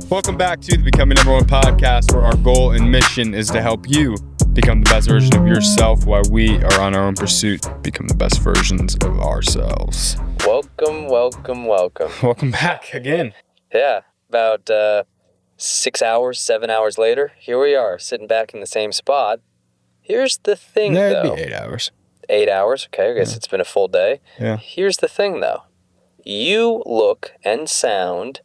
Welcome back to the Becoming Number One podcast, where our goal and mission is to help you become the best version of yourself while we are on our own pursuit to become the best versions of ourselves. Welcome. Welcome back again. Yeah, about 7 hours later, here we are, sitting back in the same spot. Here's the thing, It'd though. be 8 hours. 8 hours? Okay, I guess It's been a full day. Yeah. Here's the thing, though. You look and sound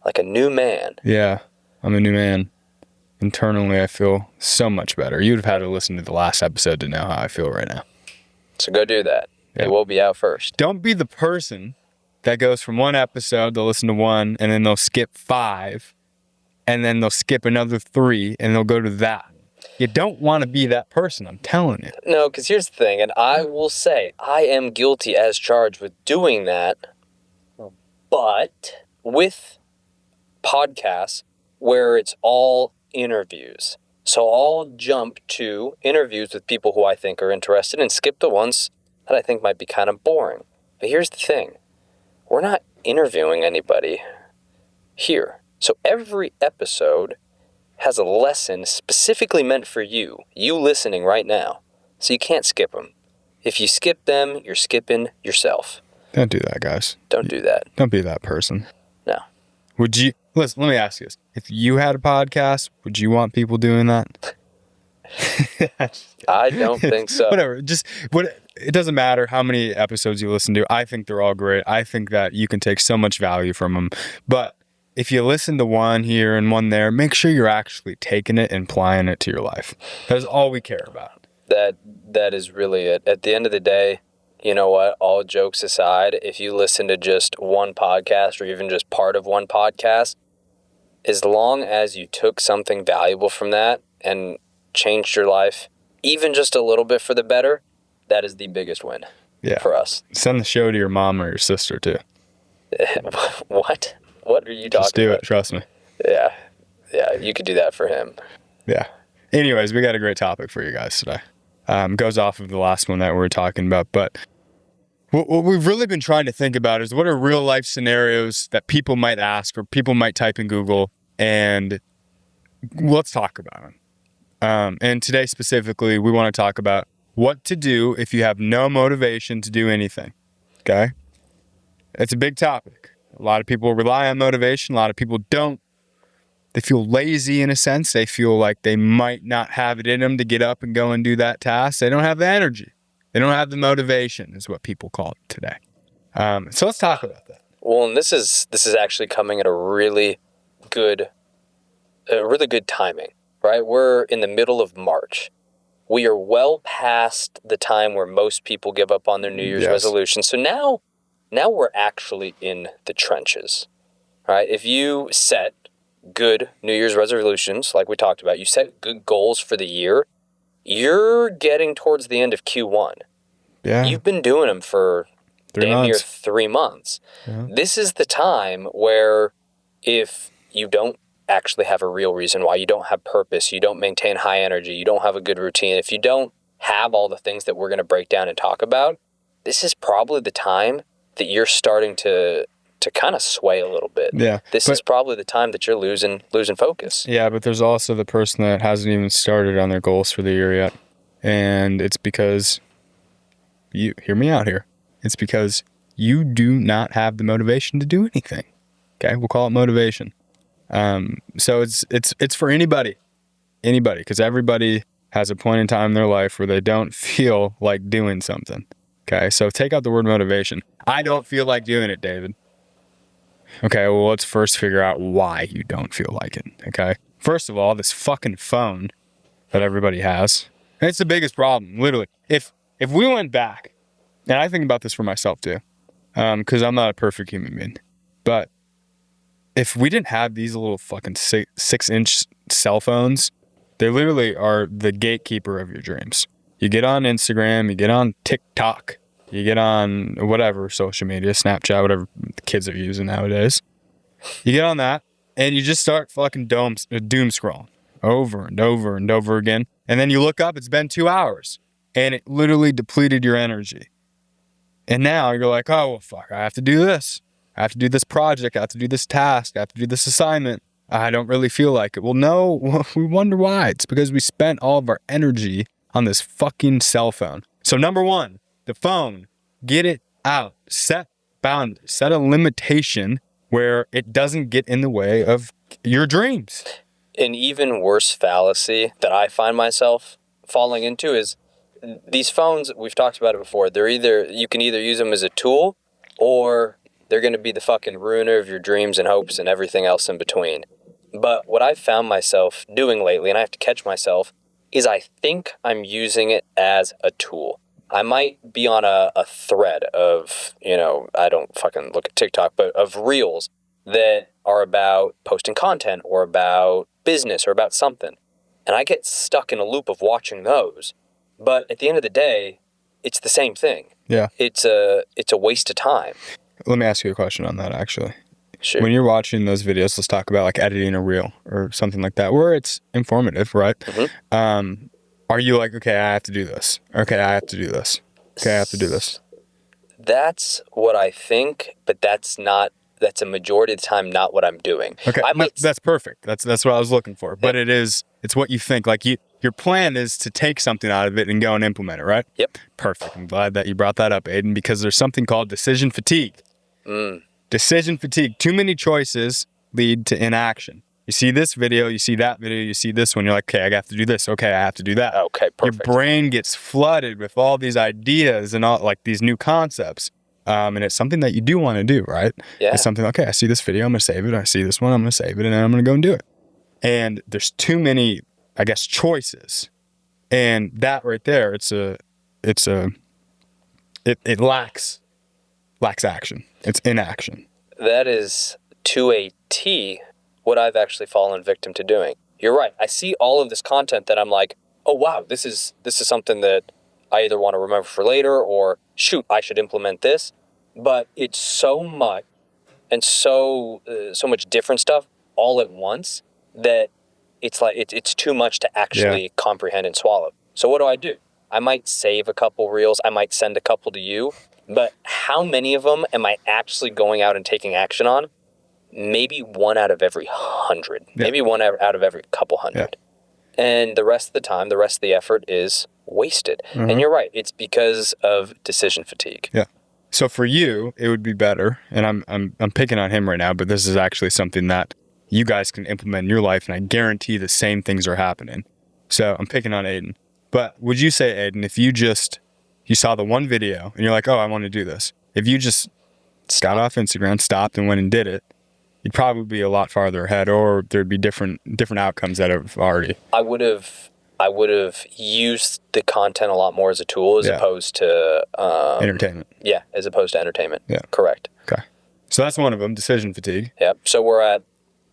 like a new man. Yeah, I'm a new man. Internally, I feel so much better. You'd have had to listen to the last episode to know how I feel right now. So go do that. Yeah. It will be out first. Don't be the person that goes from one episode, they'll listen to one, and then they'll skip 5, and then they'll skip another 3, and they'll go to that. You don't want to be that person, I'm telling you. No, because here's the thing, and I will say, I am guilty as charged with doing that, but with podcasts where it's all interviews. So I'll jump to interviews with people who I think are interested and skip the ones that I think might be kind of boring. But here's the thing. We're not interviewing anybody here. So every episode has a lesson specifically meant for you listening right now. So you can't skip them. If you skip them, you're skipping yourself. Don't do that, guys. Don't do that. Don't be that person. No. Would you, listen, let me ask you this. If you had a podcast, would you want people doing that? I don't think so. Whatever. It doesn't matter how many episodes you listen to. I think they're all great. I think that you can take so much value from them. But if you listen to one here and one there, make sure you're actually taking it and applying it to your life. That is all we care about. That is really it. At the end of the day, you know what? All jokes aside, if you listen to just one podcast or even just part of one podcast, as long as you took something valuable from that and changed your life, even just a little bit for the better, that is the biggest win for us. Send the show to your mom or your sister too. What? What are you talking about? Just do it. Trust me. Yeah, you could do that for him. Yeah. Anyways, we got a great topic for you guys today. Goes off of the last one that we were talking about, but what we've really been trying to think about is what are real life scenarios that people might ask or people might type in Google, and let's talk about them. And today specifically, we want to talk about what to do if you have no motivation to do anything. Okay? It's a big topic. A lot of people rely on motivation. A lot of people don't. They feel lazy in a sense. They feel like they might not have it in them to get up and go and do that task. They don't have the energy. They don't have the motivation is what people call it today. So let's talk about that. Well, and this is actually coming at a really good timing, right? We're in the middle of March. We are well past the time where most people give up on their New Year's resolution. So now we're actually in the trenches, right? If you set good New Year's resolutions, like we talked about, you set good goals for the year, you're getting towards the end of Q1. Yeah. You've been doing them for damn near 3 months. Yeah. This is the time where if you don't actually have a real reason why, you don't have purpose, you don't maintain high energy, you don't have a good routine, if you don't have all the things that we're going to break down and talk about, this is probably the time that you're starting to kind of sway a little bit. Yeah. This is probably the time that you're losing focus. Yeah, but there's also the person that hasn't even started on their goals for the year yet. And it's because, you hear me out here, it's because you do not have the motivation to do anything. Okay, we'll call it motivation. So it's for anybody, because everybody has a point in time in their life where they don't feel like doing something. Okay, so take out the word motivation. I don't feel like doing it, David. Okay, well, let's first figure out why you don't feel like it, okay? First of all, this fucking phone that everybody has, and it's the biggest problem, literally. If we went back, and I think about this for myself too, because I'm not a perfect human being, but if we didn't have these little fucking 6-inch cell phones, they literally are the gatekeeper of your dreams. You get on Instagram, you get on TikTok, you get on whatever social media, Snapchat, whatever the kids are using nowadays. You get on that, and you just start fucking doom scrolling over and over and over again. And then you look up, it's been 2 hours, and it literally depleted your energy. And now you're like, oh, well, fuck, I have to do this. I have to do this project. I have to do this task. I have to do this assignment. I don't really feel like it. Well, no, we wonder why. It's because we spent all of our energy on this fucking cell phone. So number one, the phone, get it out. Set boundaries. Set a limitation where it doesn't get in the way of your dreams. An even worse fallacy that I find myself falling into is these phones, we've talked about it before, you can either use them as a tool or they're going to be the fucking ruiner of your dreams and hopes and everything else in between. But what I've found myself doing lately, and I have to catch myself, is I think I'm using it as a tool. I might be on a thread of, I don't fucking look at TikTok, but of reels that are about posting content or about business or about something. And I get stuck in a loop of watching those. But at the end of the day, it's the same thing. Yeah. It's a waste of time. Let me ask you a question on that, actually. Sure. When you're watching those videos, let's talk about like editing a reel or something like that, where it's informative, right? Mm-hmm. Are you like, okay, I have to do this. Okay, I have to do this. Okay, I have to do this. That's what I think, but that's a majority of the time not what I'm doing. Okay, that's perfect. That's what I was looking for. But it's what you think. Like your plan is to take something out of it and go and implement it, right? Yep. Perfect. I'm glad that you brought that up, Aidan, because there's something called decision fatigue. Decision fatigue. Too many choices lead to inaction. You see this video, you see that video, you see this one, you're like, okay, I have to do this. Okay, I have to do that. Okay, perfect. Your brain gets flooded with all these ideas and all like these new concepts. And it's something that you do want to do, right? Yeah. It's something, okay, I see this video, I'm going to save it. I see this one, I'm going to save it, and then I'm going to go and do it. And there's too many, I guess, choices. And that right there, it lacks action. It's inaction. That is, to a T, what I've actually fallen victim to doing. You're right. I see all of this content that I'm like, oh, wow, this is something that I either want to remember for later or, shoot, I should implement this. But it's so much and so much different stuff all at once that it's like it's too much to actually comprehend and swallow. So what do? I might save a couple reels. I might send a couple to you. But how many of them am I actually going out and taking action on? Maybe one out of every 100. Yeah. Maybe one out of every couple hundred. Yeah. And the rest of the time, the rest of the effort is wasted. Mm-hmm. And you're right. It's because of decision fatigue. Yeah. So for you, it would be better, and I'm picking on him right now, but this is actually something that you guys can implement in your life, and I guarantee the same things are happening. So I'm picking on Aidan. But would you say, Aidan, if you saw the one video and you're like, oh, I want to do this. If you just got off Instagram, stopped and went and did it, you'd probably be a lot farther ahead, or there'd be different outcomes that have already. I would have used the content a lot more as a tool as opposed to entertainment. Yeah, as opposed to entertainment. Yeah. Correct. Okay. So that's one of them, decision fatigue. Yep. So we're at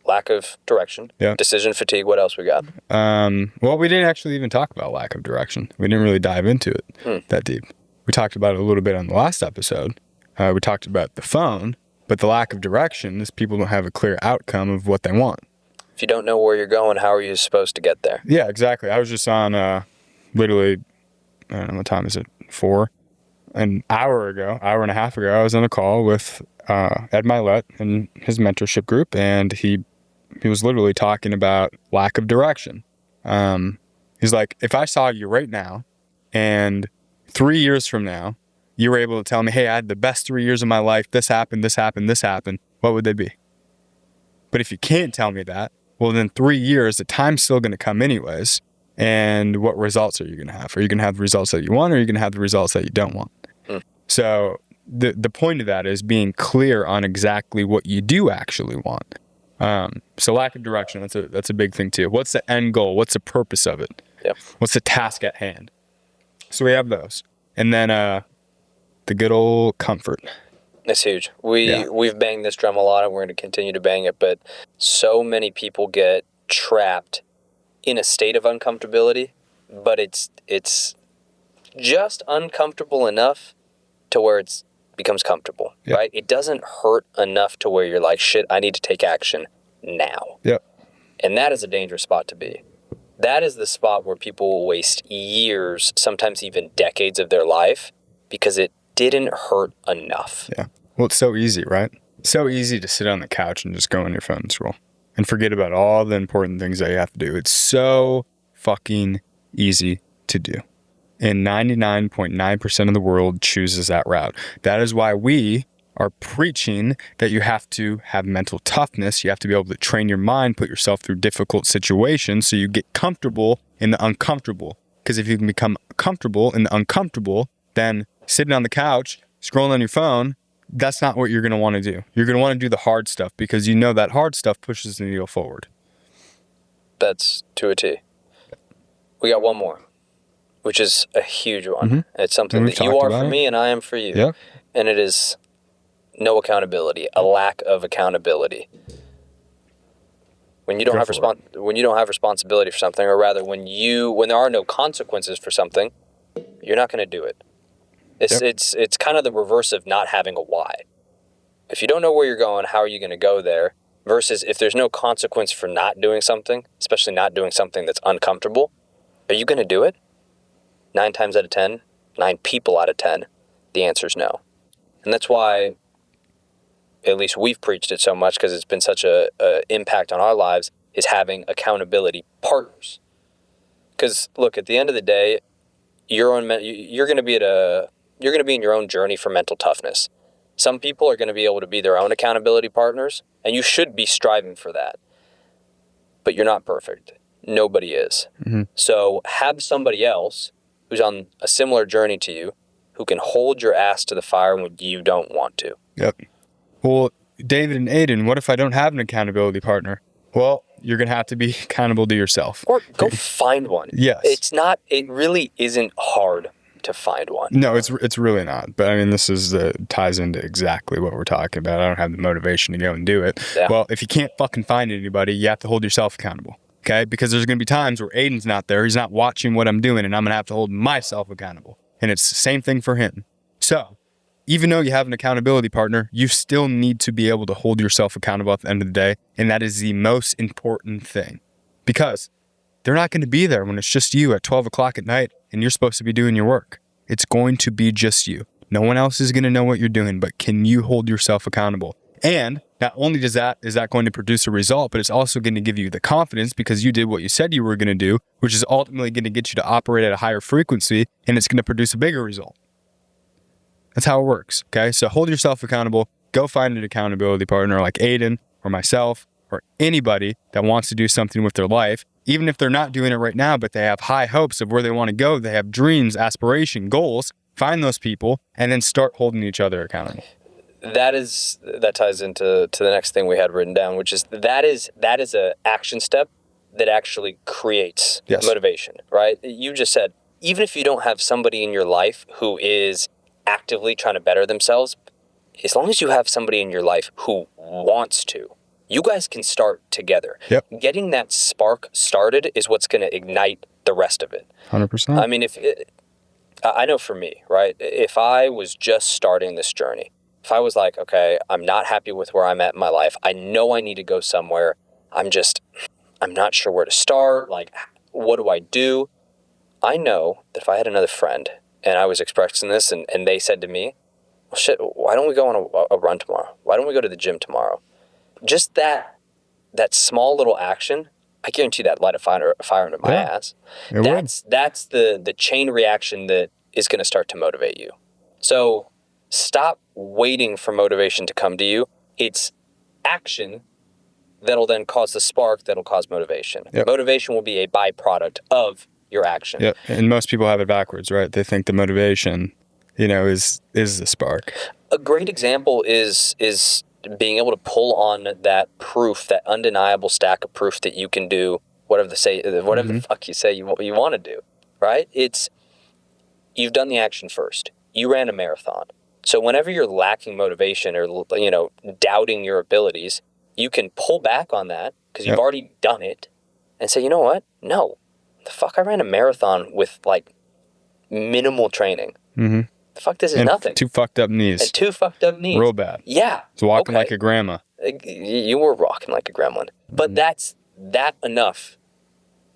lack of direction. Yeah. Decision fatigue. What else we got? Well, we didn't actually even talk about lack of direction. We didn't really dive into it that deep. We talked about it a little bit on the last episode. We talked about the phone, but the lack of direction is people don't have a clear outcome of what they want. If you don't know where you're going, how are you supposed to get there? Yeah, exactly. I was just on literally, I don't know, what time is it? 4? An hour and a half ago, I was on a call with Ed Milet and his mentorship group, and he was literally talking about lack of direction. He's like, if I saw you right now and 3 years from now, you were able to tell me, hey, I had the best 3 years of my life, this happened, what would they be? But if you can't tell me that, well, then 3 years, the time's still going to come anyways. And what results are you going to have? Are you going to have the results that you want, or are you going to have the results that you don't want? So the point of that is being clear on exactly what you do actually want. So lack of direction, that's a big thing too. What's the end goal? What's the purpose of it? Yep. What's the task at hand? So we have those. And then the good old comfort. It's huge. We've banged this drum a lot, and we're going to continue to bang it, but so many people get trapped in a state of uncomfortability, but it's just uncomfortable enough to where it becomes comfortable, right? It doesn't hurt enough to where you're like, shit, I need to take action now. Yep. And that is a dangerous spot to be. That is the spot where people will waste years, sometimes even decades of their life, because it didn't hurt enough. Yeah. Well, it's so easy, right? So easy to sit on the couch and just go on your phone and scroll. and forget about all the important things that you have to do. It's so fucking easy to do. And 99.9% of the world chooses that route. That is why we are preaching that you have to have mental toughness. You have to be able to train your mind, put yourself through difficult situations so you get comfortable in the uncomfortable. Because if you can become comfortable in the uncomfortable, then sitting on the couch, scrolling on your phone, that's not what you're going to want to do. You're going to want to do the hard stuff because you know that hard stuff pushes the needle forward. That's to a T. We got one more, which is a huge one. Mm-hmm. It's something that you are for me and I am for you. Yep. And it is no accountability, a lack of accountability. When you don't have responsibility for something, or rather when there are no consequences for something, you're not going to do it. It's kind of the reverse of not having a why. If you don't know where you're going, how are you going to go there? Versus if there's no consequence for not doing something, especially not doing something that's uncomfortable, are you going to do it? 9 times out of 10, 9 people out of 10, the answer is no. And that's why, at least we've preached it so much, because it's been such a impact on our lives, is having accountability partners. Because look, at the end of the day, you're going to be in your own journey for mental toughness. Some people are going to be able to be their own accountability partners, and you should be striving for that. But you're not perfect. Nobody is. Mm-hmm. So have somebody else who's on a similar journey to you who can hold your ass to the fire when you don't want to. Yep. Well, David and Aidan, what if I don't have an accountability partner? Well, you're going to have to be accountable to yourself. Or go find one. Yes. It really isn't hard to find one. No, it's really not. But I mean, this ties into exactly what we're talking about. I don't have the motivation to go and do it. Yeah. Well, if you can't fucking find anybody, you have to hold yourself accountable. Okay? Because there's going to be times where Aidan's not there. He's not watching what I'm doing, and I'm going to have to hold myself accountable. And it's the same thing for him. So, even though you have an accountability partner, you still need to be able to hold yourself accountable at the end of the day. And that is the most important thing. Because they're not going to be there when it's just you at 12 o'clock at night and you're supposed to be doing your work. It's going to be just you. No one else is going to know what you're doing, but can you hold yourself accountable? And not only is that going to produce a result, but it's also going to give you the confidence because you did what you said you were going to do, which is ultimately going to get you to operate at a higher frequency, and it's going to produce a bigger result. That's how it works, okay? So hold yourself accountable. Go find an accountability partner like Aidan or myself or anybody that wants to do something with their life, even if they're not doing it right now, but they have high hopes of where they want to go. They have dreams, aspiration, goals. Find those people and then start holding each other accountable. That ties into the next thing we had written down, which is that is an action step that actually creates motivation, right? You just said, even if you don't have somebody in your life who is actively trying to better themselves, as long as you have somebody in your life who wants to, you guys can start together. Yep. Getting that spark started is what's going to ignite the rest of it. 100%. I mean, I know for me, right? If I was just starting this journey, if I was like, okay, I'm not happy with where I'm at in my life, I know I need to go somewhere, I'm not sure where to start, like, what do I do? I know that if I had another friend and I was expressing this and they said to me, well, shit, why don't we go on a run tomorrow? Why don't we go to the gym tomorrow? Just that small little action, I guarantee that light a fire under my ass. That's the chain reaction that is going to start to motivate you. So stop waiting for motivation to come to you. It's action that'll then cause the spark that'll cause motivation. Yep. Motivation will be a byproduct of your action. Yeah, and most people have it backwards, right? They think the motivation, is the spark. A great example is being able to pull on that proof, that undeniable stack of proof that you can do whatever the fuck you say you want to do, right? You've done the action first. You ran a marathon. So whenever you're lacking motivation or, doubting your abilities, you can pull back on that because you've already done it and say, you know what? No, the fuck, I ran a marathon with like minimal training. Mm-hmm. The fuck, this is nothing. 2 fucked up knees. Real bad. Yeah. It's walking like a grandma. You were walking like a gremlin. But that enough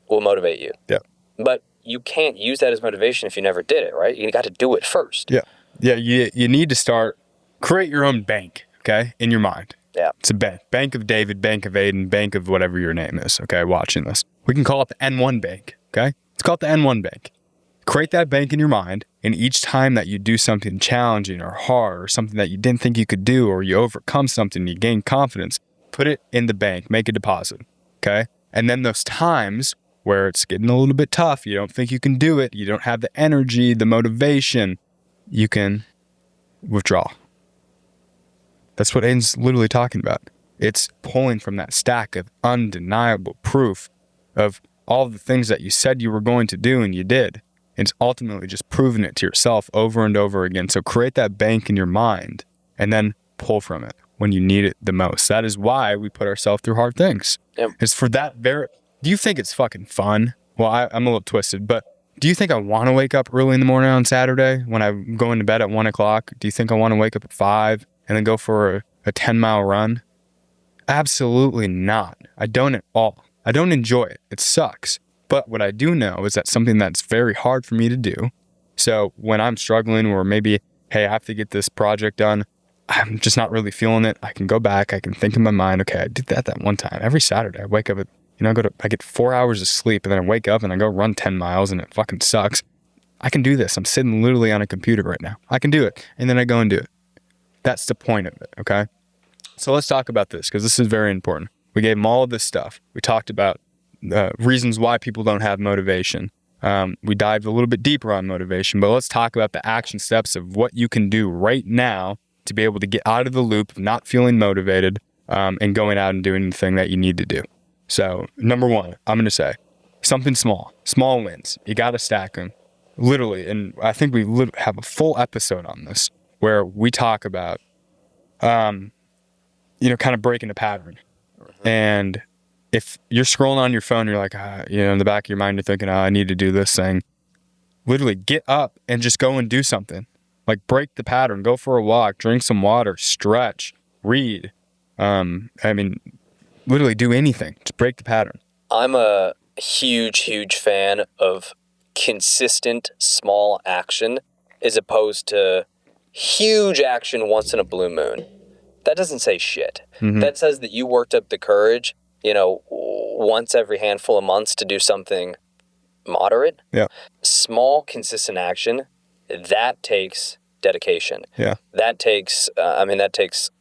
will motivate you. Yeah. But you can't use that as motivation if you never did it, right? You got to do it first. Yeah. Yeah, you need to create your own bank, okay, in your mind. Yeah. It's a bank. Bank of David, Bank of Aidan, Bank of whatever your name is, okay, watching this. We can call it the N1 Bank, okay? Let's call it the N1 Bank. Create that bank in your mind, and each time that you do something challenging or hard or something that you didn't think you could do, or you overcome something, you gain confidence, put it in the bank, make a deposit, okay? And then those times where it's getting a little bit tough, you don't think you can do it, you don't have the energy, the motivation, you can withdraw. That's what Aiden's literally talking about. It's pulling from that stack of undeniable proof of all the things that you said you were going to do and you did. It's ultimately just proving it to yourself over and over again. So create that bank in your mind and then pull from it when you need it the most. That is why we put ourselves through hard things. Yep. It's for that very... Do you think it's fucking fun? Well, I'm a little twisted, but do you think I want to wake up early in the morning on Saturday when I'm going to bed at 1 o'clock? Do you think I want to wake up at 5 and then go for a 10-mile run? Absolutely not. I don't at all. I don't enjoy it. It sucks. But what I do know is that something that's very hard for me to do. So when I'm struggling, or maybe, hey, I have to get this project done, I'm just not really feeling it. I can go back. I can think in my mind, okay, I did that one time. Every Saturday, I wake up at, I get 4 hours of sleep, and then I wake up and I go run 10 miles and it fucking sucks. I can do this. I'm sitting literally on a computer right now. I can do it. And then I go and do it. That's the point of it, okay? So let's talk about this, because this is very important. We gave them all of this stuff. We talked about reasons why people don't have motivation. We dived a little bit deeper on motivation, but let's talk about the action steps of what you can do right now to be able to get out of the loop of not feeling motivated and going out and doing the thing that you need to do. So number one, I'm going to say something small wins. You got to stack them. Literally, and I think we have a full episode on this where we talk about, kind of breaking a pattern. And if you're scrolling on your phone, you're like, in the back of your mind, you're thinking, I need to do this thing. Literally get up and just go and do something. Like break the pattern, go for a walk, drink some water, stretch, read. Literally do anything. Just break the pattern. I'm a huge fan of consistent small action as opposed to huge action once in a blue moon. That doesn't say shit. Mm-hmm. That says that you worked up the courage, once every handful of months to do something moderate. Yeah. Small, consistent action, that takes dedication. Yeah. That takes a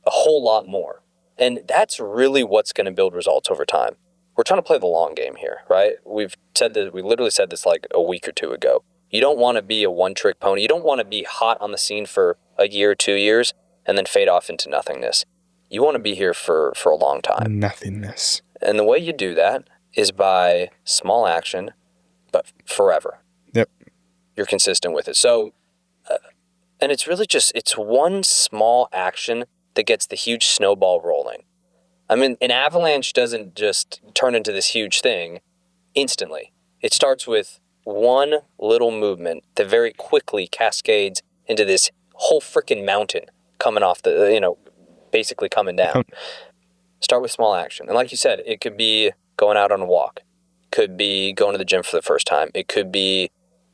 whole lot more. And that's really what's going to build results over time. We're trying to play the long game here, right? We literally said this like a week or two ago. You don't want to be a one-trick pony. You don't want to be hot on the scene for a year or 2 years and then fade off into nothingness. You want to be here for a long time. Nothingness. And the way you do that is by small action, but forever. Yep. You're consistent with it. So, and it's really it's one small action that gets the huge snowball rolling. I mean, an avalanche doesn't just turn into this huge thing instantly. It starts with one little movement that very quickly cascades into this whole freaking mountain coming off basically coming down. Start with small action. And like you said, it could be going out on a walk. Could be going to the gym for the first time. It could be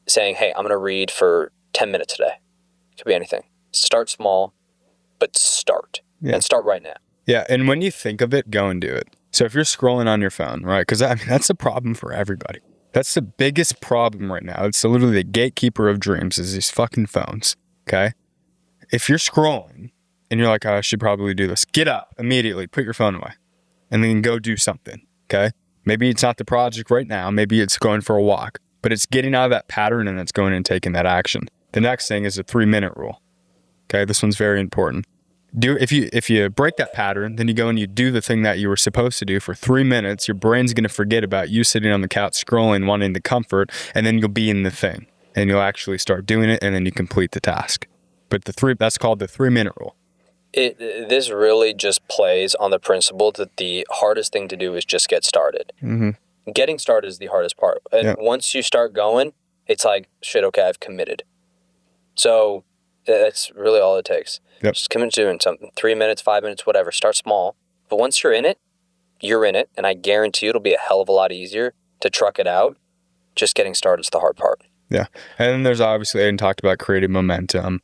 saying, hey, I'm going to read for 10 minutes today. It could be anything. Start small, but start. Yeah. And start right now. Yeah, and when you think of it, go and do it. So if you're scrolling on your phone, right, because that's a problem for everybody. That's the biggest problem right now. It's literally the gatekeeper of dreams is these fucking phones, okay? If you're scrolling and you're like, I should probably do this, get up immediately, put your phone away, and then go do something, okay? Maybe it's not the project right now. Maybe it's going for a walk, but it's getting out of that pattern and it's going and taking that action. The next thing is the 3-minute rule, okay? This one's very important. If you break that pattern, then you go and you do the thing that you were supposed to do for 3 minutes. Your brain's going to forget about you sitting on the couch scrolling, wanting the comfort, and then you'll be in the thing, and you'll actually start doing it, and then you complete the task. But that's called the 3-minute rule. This really just plays on the principle that the hardest thing to do is just get started. Mm-hmm. Getting started is the hardest part, and once you start going, it's like shit. Okay, I've committed. So that's really all it takes. Yep. Just commit to doing something. 3 minutes, 5 minutes, whatever. Start small. But once you're in it, and I guarantee you it'll be a hell of a lot easier to truck it out. Just getting started is the hard part. Yeah. And then there's obviously, Aidan talked about creating momentum.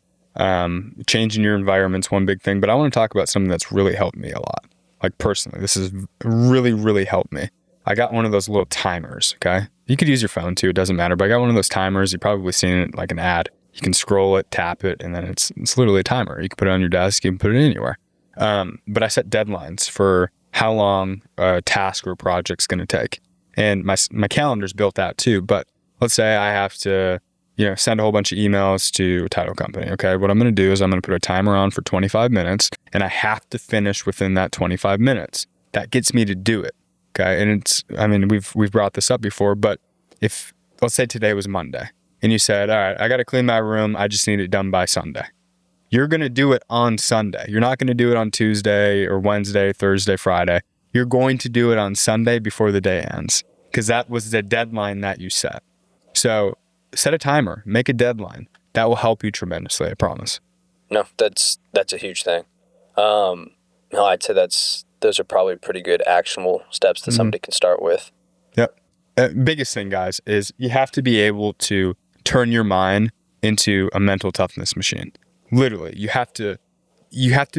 Changing your environment's one big thing, but I want to talk about something that's really helped me a lot. Like personally, this has really, really helped me. I got one of those little timers, okay? You could use your phone too, it doesn't matter, but I got one of those timers. You've probably seen it like an ad. You can scroll it, tap it, and then it's literally a timer. You can put it on your desk, you can put it anywhere. But I set deadlines for how long a task or project's going to take. And my calendar's built out too, but let's say I have to, send a whole bunch of emails to a title company. Okay. What I'm going to do is I'm going to put a timer on for 25 minutes and I have to finish within that 25 minutes. That gets me to do it. Okay. And we've brought this up before, but if let's say today was Monday and you said, all right, I got to clean my room. I just need it done by Sunday. You're going to do it on Sunday. You're not going to do it on Tuesday or Wednesday, Thursday, Friday. You're going to do it on Sunday before the day ends because that was the deadline that you set. So set a timer, make a deadline. That will help you tremendously, I promise. No, that's a huge thing. No, I'd say those are probably pretty good actionable steps that somebody can start with. Yep. Biggest thing, guys, is you have to be able to turn your mind into a mental toughness machine. Literally, you have to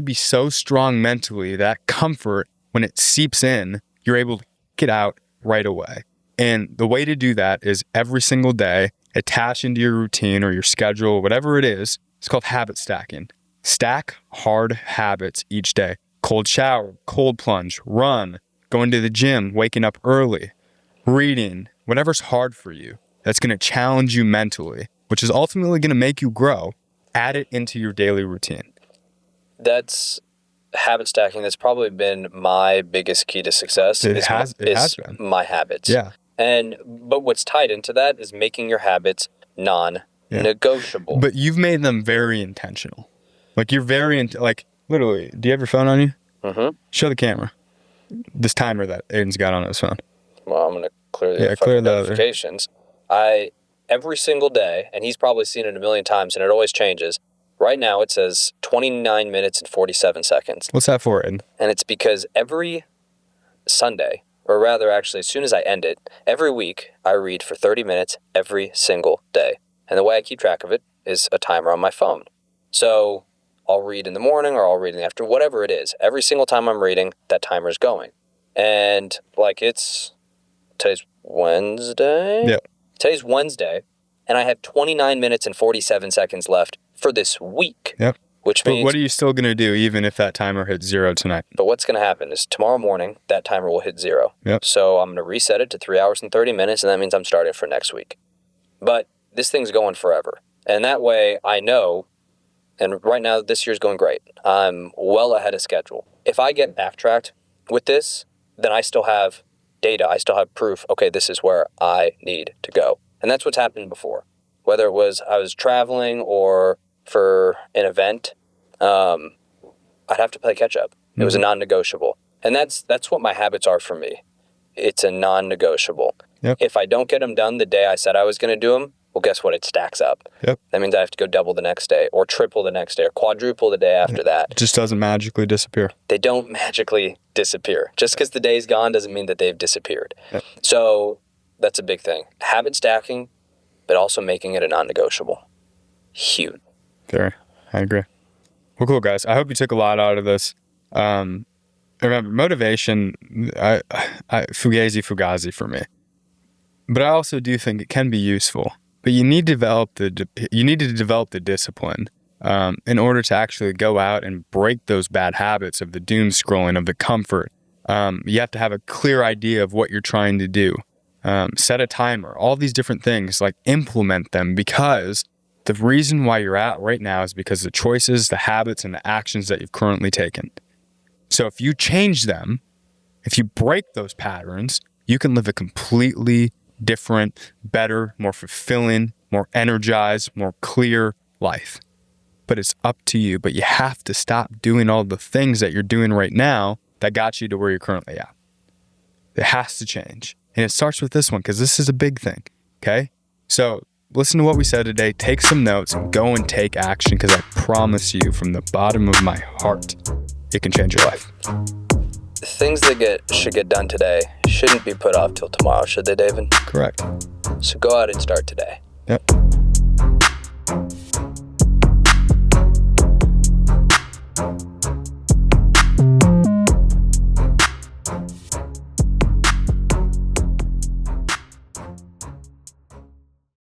be so strong mentally that comfort, when it seeps in, you're able to get out right away. And the way to do that is every single day, attach into your routine or your schedule, whatever it is. It's called habit stacking. Stack hard habits each day. Cold shower, cold plunge, run, going to the gym, waking up early, reading, whatever's hard for you. That's going to challenge you mentally, which is ultimately going to make you grow. Add it into your daily routine. That's habit stacking. That's probably been my biggest key to success. It has been. My habits. Yeah. But what's tied into that is making your habits non-negotiable. Yeah. But you've made them very intentional. Like you're literally, do you have your phone on you? Mm-hmm. Show the camera. This timer that Aidan's got on his phone. Well, I'm going to clear the notifications. Every single day, and he's probably seen it a million times, and it always changes. Right now, it says 29 minutes and 47 seconds. What's that for, Aidan? And it's because every Sunday, or rather, actually, as soon as I end it, every week, I read for 30 minutes every single day. And the way I keep track of it is a timer on my phone. So I'll read in the morning or I'll read in the afternoon, whatever it is. Every single time I'm reading, that timer's going. And today's Wednesday? Yep. Today's Wednesday, and I have 29 minutes and 47 seconds left for this week. Yep. Which means... But what are you still going to do even if that timer hits 0 tonight? But what's going to happen is tomorrow morning, that timer will hit 0. Yep. So I'm going to reset it to 3 hours and 30 minutes, and that means I'm starting for next week. But this thing's going forever. And that way I know, and right now this year's going great. I'm well ahead of schedule. If I get backtracked with this, then I still have data. I still have proof. Okay, this is where I need to go. And that's what's happened before. Whether it was I was traveling or for an event, I'd have to play catch up. It was a non-negotiable. And that's what my habits are for me. It's a non-negotiable. Yep. If I don't get them done the day I said I was going to do them, well, guess what? It stacks up. Yep. That means I have to go double the next day or triple the next day or quadruple the day after that. It just doesn't magically disappear. They don't magically disappear. Just because the day's gone doesn't mean that they've disappeared. Yep. So that's a big thing. Habit stacking, but also making it a non-negotiable. Huge. Very. I agree. Well, cool, guys. I hope you took a lot out of this. Remember, motivation, fugazi for me. But I also do think it can be useful. But you need to develop the discipline in order to actually go out and break those bad habits of the doom scrolling, of the comfort. You have to have a clear idea of what you're trying to do. Set a timer, all these different things, implement them, because the reason why you're at right now is because of the choices, the habits, and the actions that you've currently taken. So if you change them, if you break those patterns, you can live a completely different, better, more fulfilling, more energized, more clear life. But it's up to you. But you have to stop doing all the things that you're doing right now that got you to where you're currently at. It has to change. And it starts with this one, because this is a big thing. Okay? So listen to what we said today. Take some notes and go and take action, because I promise you from the bottom of my heart, it can change your life. Things that should get done today shouldn't be put off till tomorrow, should they, David? Correct. So go out and start today. Yep. you.